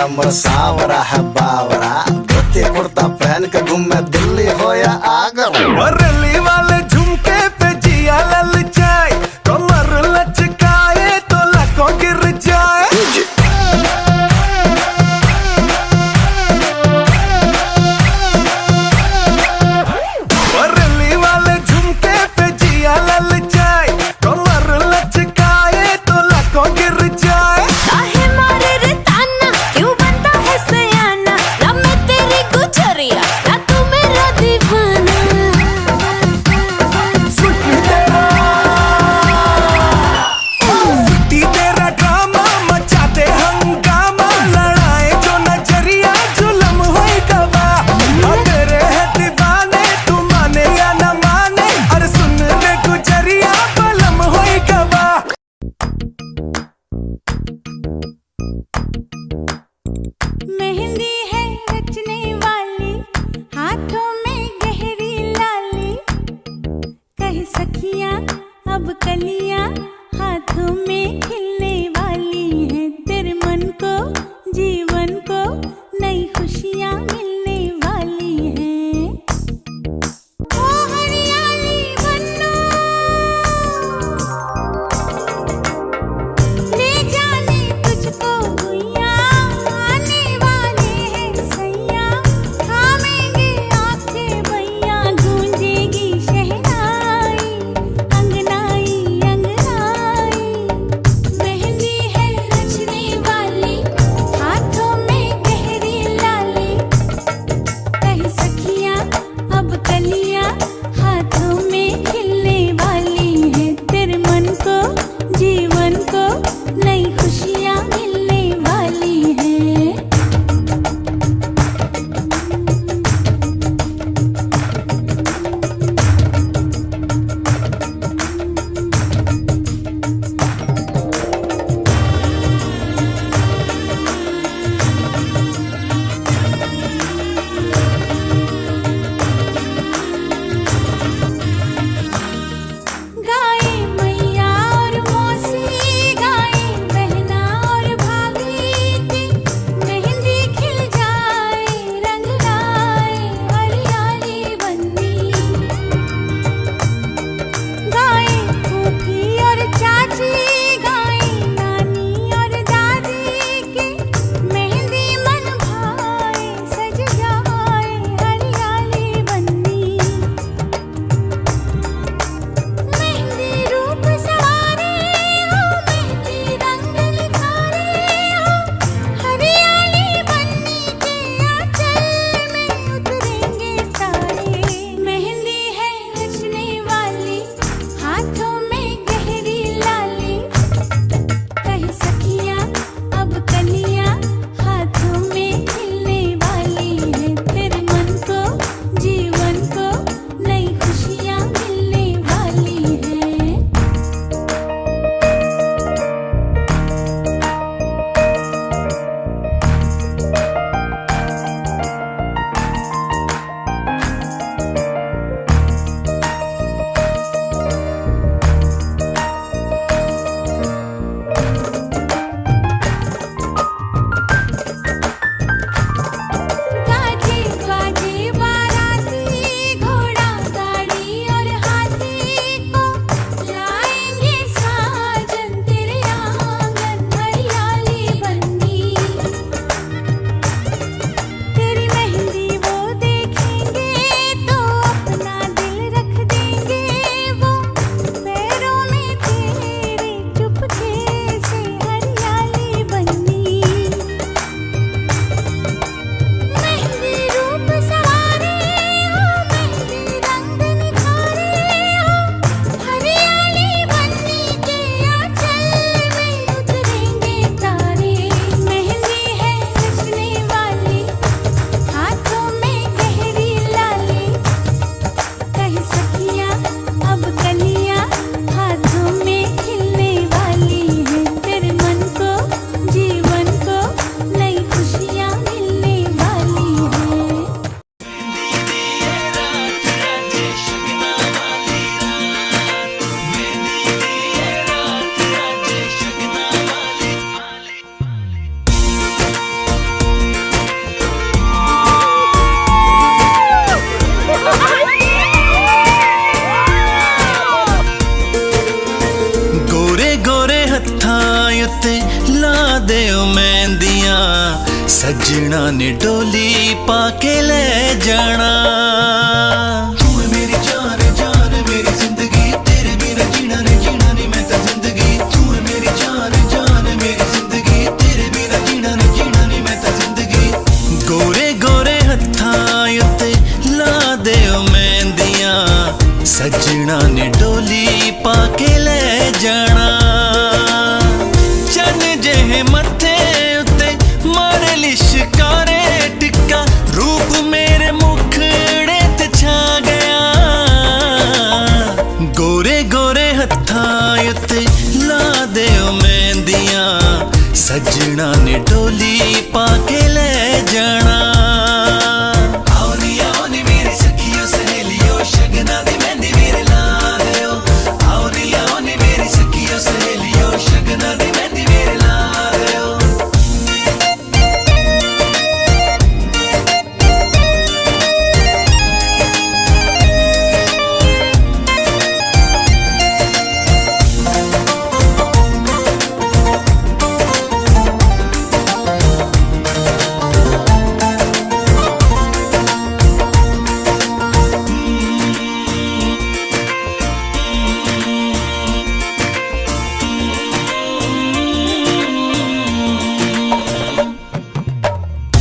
मोर सावरा है बावरा, धोती कुर्ता पहन के घूमे दिल्ली हो या आगरा। रली वाले झुमके पे जिया ललचाए, कमर लचकाए तो लाखों गिर जाए। रली वाले झुमके पे जिया ललचाए, कमर लचकाए तो लाखों गिर जाए। काहे मारे रे ताना, क्यों बनता है सयाना, ना मैं तेरी गुजरिया ना तू मेरा दीवाना। सुट्टी तेरा ड्रामा मचा दे हंगामा, लड़ाए जो नजरिया जुलम होई गवा। तेरे है दीवाने तू माने या न माने, अरे सुन ले गुजरिया बलम होई गवा। मेहंदी है रचने वाली, हाथों में गहरी लाली, कह सखियां अब कलियां हाथों में खिलने वाली हैं। तेरे मन को जीवन को नई खुशियां मिलने वाली हैं। ओ हरियाली बन्नो, ले जाने तुझको भुइयां, आने वाले हैं ਦਿਓ ਮਹਿੰਦੀਆਂ ਸੱਜਣਾ ਨੇ ਡੋਲੀ ਪਾ ਕੇ ਲੈ ਜਾਣਾ ਤੂੰ ਹੈ ਮੇਰੀ ਜਾਨ ਜਾਨ ਮੇਰੀ ਜ਼ਿੰਦਗੀ ਤੇਰੇ ਬਿਨਾਂ ਜੀਣਾ ਨਹੀਂ ਮੈਂ ਤਾਂ ਜ਼ਿੰਦਗੀ ਤੂੰ ਹੈ ਮੇਰੀ ਜਾਨ ਜਾਨ ਮੇਰੀ ਜ਼ਿੰਦਗੀ ਤੇਰੇ ਬਿਨਾਂ ਜੀਣਾ ਨਹੀਂ ਮੈਂ ਤਾਂ ਜ਼ਿੰਦਗੀ ਗੋਰੇ ਗੋਰੇ ਹੱਥਾਂ ਉੱਤੇ ਲਾ ਦਿਓ ਮਹਿੰਦੀਆਂ ਸੱਜਣਾ ਨੇ ਡੋਲੀ ਪਾ ਕੇ ਲੈ ਜਾਣਾ ਚੰਨ ਜਿਹੇ ਮੱਥੇ ਉੱਤੇ ਮਾਰੇ ਲਿਸ਼ਕਾਰੇ ਟਿੱਕਾ ਰੂਪ ਮੇਰੇ ਮੁਖੜੇ ਤੇ ਛਾ ਗਿਆ ਗੋਰੇ ਗੋਰੇ ਹੱਥਾਂ ਉੱਤੇ ਲਾ ਦਿਓ ਮਹਿੰਦੀਆਂ ਸੱਜਣਾ ਨੇ ਡੋਲੀ ਪਾ ਕੇ ਲੈ ਜਾਣਾ ਆਉ ਨੀ ਮੇਰੀ ਸਖੀਓ ਸਹੇਲੀਓ ਸ਼ਗਨਾਂ ਦੀ ਮਹਿੰਦੀ ਮੇਰੇ ਲਾ ਦਿਓ ਆਉ ਨੀ ਮੇਰੀ ਸਖੀਓ ਸਹੇਲੀਓ ਸ਼ਗਨਾਂ ਦੀ ਮਹਿੰਦੀ ਮੇਰੇ ਲਾ ਦਿਓ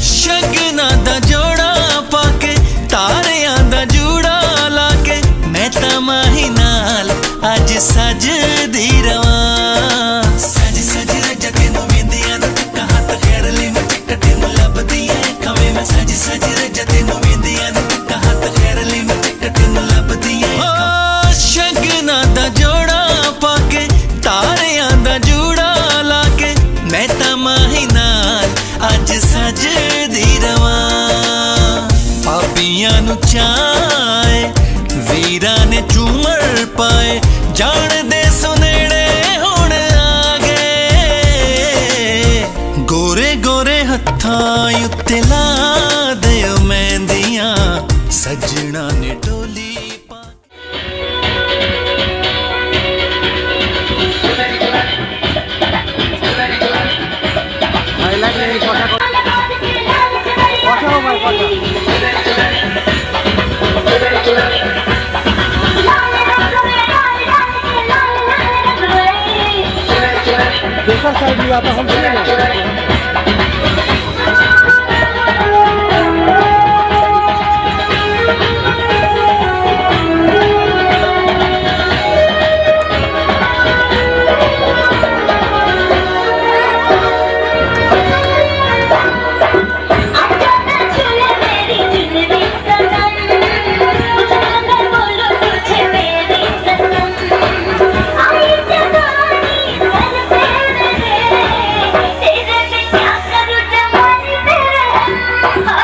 ਸ਼ਗਨਾਂ ਦਾ ਜੋੜਾ ਪਾ ਕੇ ਤਾਰਿਆਂ ਦਾ ਜੂੜਾ ਲਾ ਕੇ ਮੈਂ ਤਾਂ ਮਾਹੀ ਨਾਲ ਅੱਜ ਸਜਦੀ ਰਵਾਂ ਸਜ ਸਜ ਰੱਜ ਤੈਨੂੰ ਵੇਂਦੀਆਂ ਦਾ ਟਿੱਕਾ ਹੱਥ ਖੈਰ ਲਈ ਮੈਂ ਟਿੱਕਾ ਤੈਨੂੰ ਲੱਭਦੀ ਐ ਕਵੇਂ ਮੈਂ ਸਜ ਸਜ ਰੱਜ ਤੈਨੂੰ ਵੇਂਦੀਆਂ ਦਾ ਟਿੱਕਾ ਹੱਥ ਖੈਰ ਲਈ ਮੈਂ ਟਿੱਕਾ ਤੈਨੂੰ ਲੱਭਦੀ ਐ ਸ਼ਗਨਾਂ ਦਾ ਜੋੜਾ ਪਾ ਕੇ ਤਾਰਿਆਂ ਦਾ ਜੂੜਾ ਲਾ ਕੇ ਮੈਂ ਤਾਂ ਮਾਹੀ ਨਾਲ ਅੱਜ ਸਜਦੀ ਰਵਾਂ ਪਾਪੀਆਂ ਨੂੰ ਚਾਏ ਵੀਰਾਂ ਨੇ ਝੂਮਰ ਪਾਏ ਜਾਣਦੇ ਸੁਨੇੜੇ ਹੁਣ ਆ ਗਏ ਗੋਰੇ ਗੋਰੇ ਹੱਥਾਂ ਉੱਤੇ ਲਾ ਦਿਓ ਮਹਿੰਦੀਆਂ ਸੱਜਣਾ ਨੇ ਡੋਲੀ ਪਾ दूसरा साइड भी आता हम तेरे में क्या करूँ जवानी तेरे